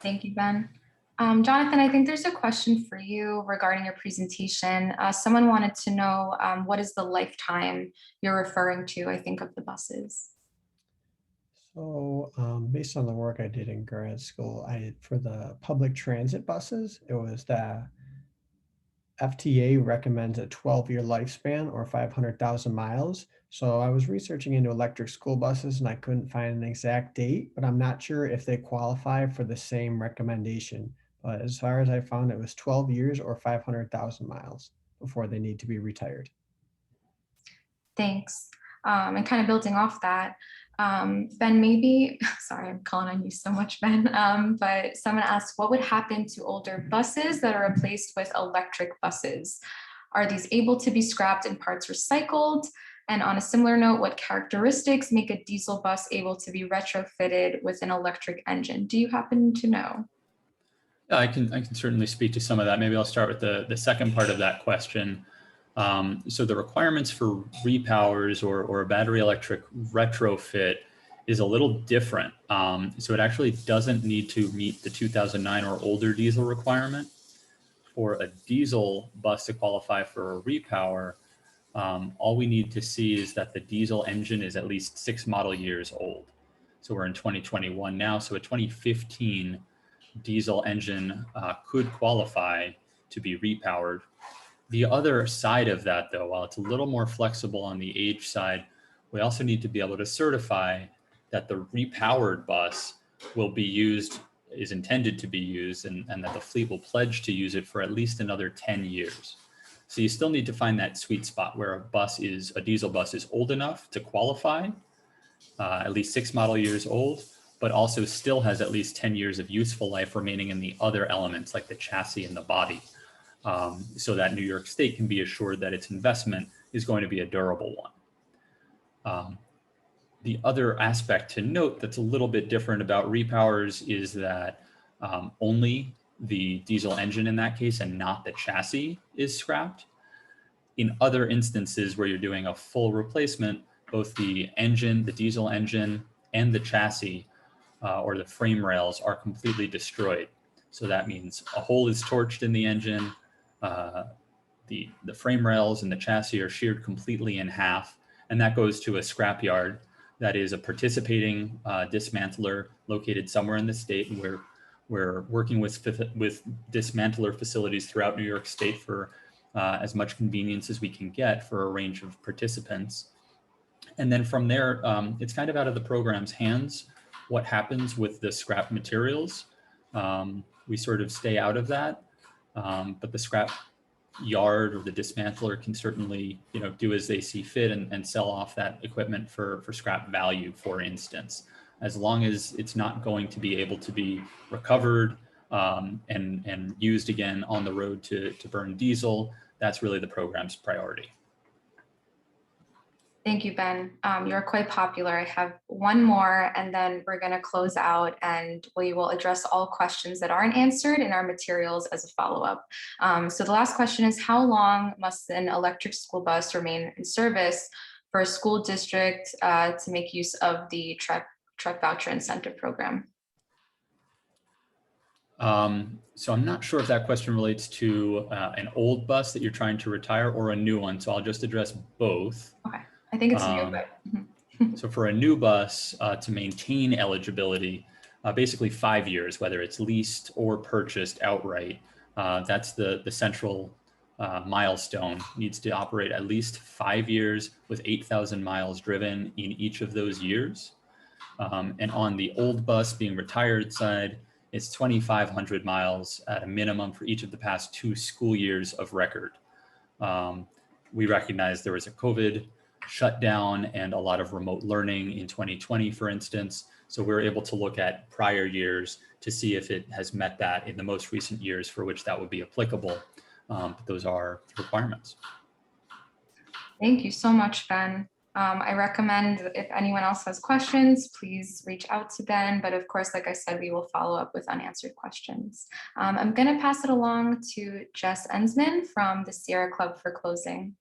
Thank you, Ben. Jonathan, I think there's a question for you regarding your presentation. Someone wanted to know what is the lifetime you're referring to, I think, of the buses? So based on the work I did in grad school, for the public transit buses, it was the FTA recommends a 12-year lifespan or 500,000 miles. So I was researching into electric school buses and I couldn't find an exact date, but I'm not sure if they qualify for the same recommendation. But as far as I found, it was 12 years or 500,000 miles before they need to be retired. Thanks. And kind of building off that, Ben, maybe, sorry, I'm calling on you so much, Ben, but someone asked, what would happen to older buses that are replaced with electric buses? Are these able to be scrapped and parts recycled? And on a similar note, what characteristics make a diesel bus able to be retrofitted with an electric engine? Do you happen to know? Yeah, I can certainly speak to some of that. Maybe I'll start with the second part of that question. So the requirements for repowers or a battery electric retrofit is a little different. So it actually doesn't need to meet the 2009 or older diesel requirement. For a diesel bus to qualify for a repower, all we need to see is that the diesel engine is at least 6 model years old. So we're in 2021 now. So a 2015 diesel engine could qualify to be repowered. The other side of that, though, while it's a little more flexible on the age side, we also need to be able to certify that the repowered bus will be used, is intended to be used, and that the fleet will pledge to use it for at least another 10 years. So you still need to find that sweet spot where a diesel bus is old enough to qualify, at least 6 model years old, but also still has at least 10 years of useful life remaining in the other elements like the chassis and the body. So that New York State can be assured that its investment is going to be a durable one. The other aspect to note that's a little bit different about repowers is that only the diesel engine in that case and not the chassis is scrapped. In other instances where you're doing a full replacement, both the engine, the diesel engine, and the chassis or the frame rails are completely destroyed. So that means a hole is torched in the engine, the frame rails and the chassis are sheared completely in half, and that goes to a scrapyard that is a participating dismantler located somewhere in the state. And we're working with dismantler facilities throughout New York State for as much convenience as we can get for a range of participants. And then from there, it's kind of out of the program's hands what happens with the scrap materials. We sort of stay out of that, but the scrap yard or the dismantler can certainly, do as they see fit and sell off that equipment for scrap value, for instance, as long as it's not going to be able to be recovered and used again on the road to burn diesel. That's really the program's priority. Thank you, Ben. You're quite popular. I have one more, and then we're going to close out, and we will address all questions that aren't answered in our materials as a follow-up. So the last question is, how long must an electric school bus remain in service for a school district to make use of the truck voucher incentive program? So I'm not sure if that question relates to an old bus that you're trying to retire or a new one. So I'll just address both. Okay. I think it's new, but. So for a new bus to maintain eligibility, basically 5 years, whether it's leased or purchased outright, that's the central milestone. Needs to operate at least 5 years with 8,000 miles driven in each of those years. And on the old bus being retired side, it's 2,500 miles at a minimum for each of the past 2 school years of record. We recognize there was a COVID shutdown and a lot of remote learning in 2020, for instance. So we're able to look at prior years to see if it has met that in the most recent years for which that would be applicable. But those are the requirements. Thank you so much, Ben. I recommend if anyone else has questions, please reach out to Ben. But of course, like I said, we will follow up with unanswered questions. I'm going to pass it along to Jess Ensman from the Sierra Club for closing.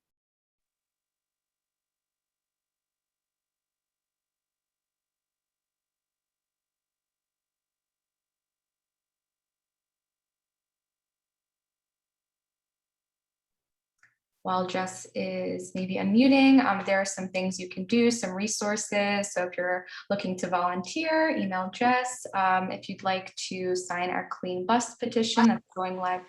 While Jess is maybe unmuting, there are some things you can do, some resources. So if you're looking to volunteer, email Jess. If you'd like to sign our Clean Bus petition that's going live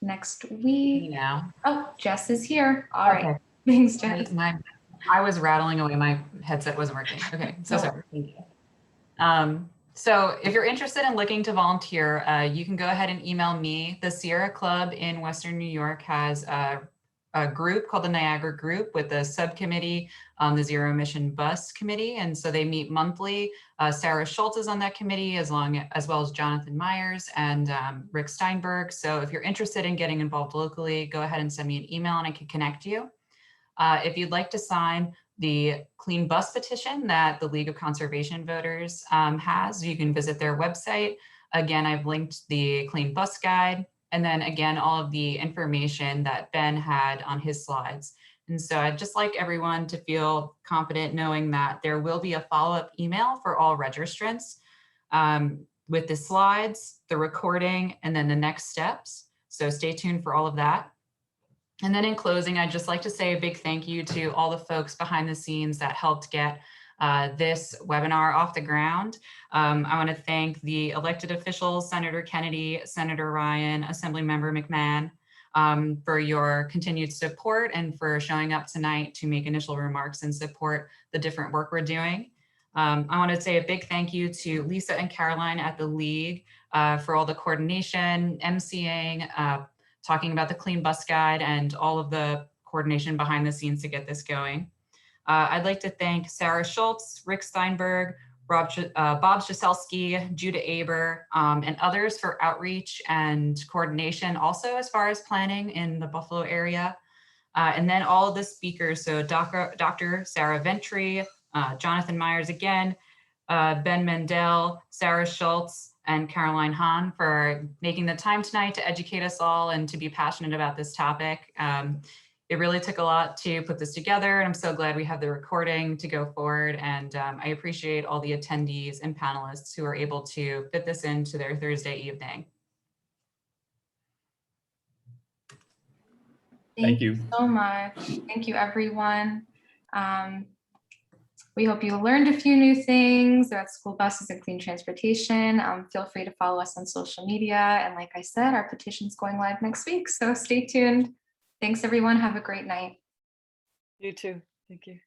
next week. Now. Oh, Jess is here. All right. Thanks, Jess. I was rattling away. My headset wasn't working. Okay, so sorry. Thank you. So if you're interested in looking to volunteer, you can go ahead and email me. The Sierra Club in Western New York has a group called the Niagara Group with a subcommittee on the Zero Emission Bus Committee. And so they meet monthly. Sarah Schultz is on that committee as well as Jonathan Myers and Rick Steinberg. So if you're interested in getting involved locally, go ahead and send me an email and I can connect you. If you'd like to sign the Clean Bus petition that the League of Conservation Voters has, you can visit their website. Again, I've linked the Clean Bus Guide. And then again, all of the information that Ben had on his slides. And so I'd just like everyone to feel confident knowing that there will be a follow-up email for all registrants with the slides, the recording, and then the next steps. So stay tuned for all of that. And then in closing, I'd just like to say a big thank you to all the folks behind the scenes that helped get this webinar off the ground. I want to thank the elected officials, Senator Kennedy, Senator Ryan, Assemblymember McMahon, for your continued support and for showing up tonight to make initial remarks and support the different work we're doing. I want to say a big thank you to Lisa and Caroline at the League for all the coordination, emceeing, talking about the Clean Bus Guide and all of the coordination behind the scenes to get this going. I'd like to thank Sarah Schultz, Rick Steinberg, Bob Jaselsky, Judah Aber, and others for outreach and coordination also as far as planning in the Buffalo area. And then all of the speakers, so Dr. Sarah Ventry, Jonathan Myers again, Ben Mendel, Sarah Schultz, and Caroline Hahn for making the time tonight to educate us all and to be passionate about this topic. It really took a lot to put this together, and I'm so glad we have the recording to go forward. And I appreciate all the attendees and panelists who are able to fit this into their Thursday evening. Thank you so much. Thank you, everyone. We hope you learned a few new things about school buses and clean transportation. Feel free to follow us on social media. And like I said, our petition's going live next week, so stay tuned. Thanks, everyone. Have a great night. You too. Thank you.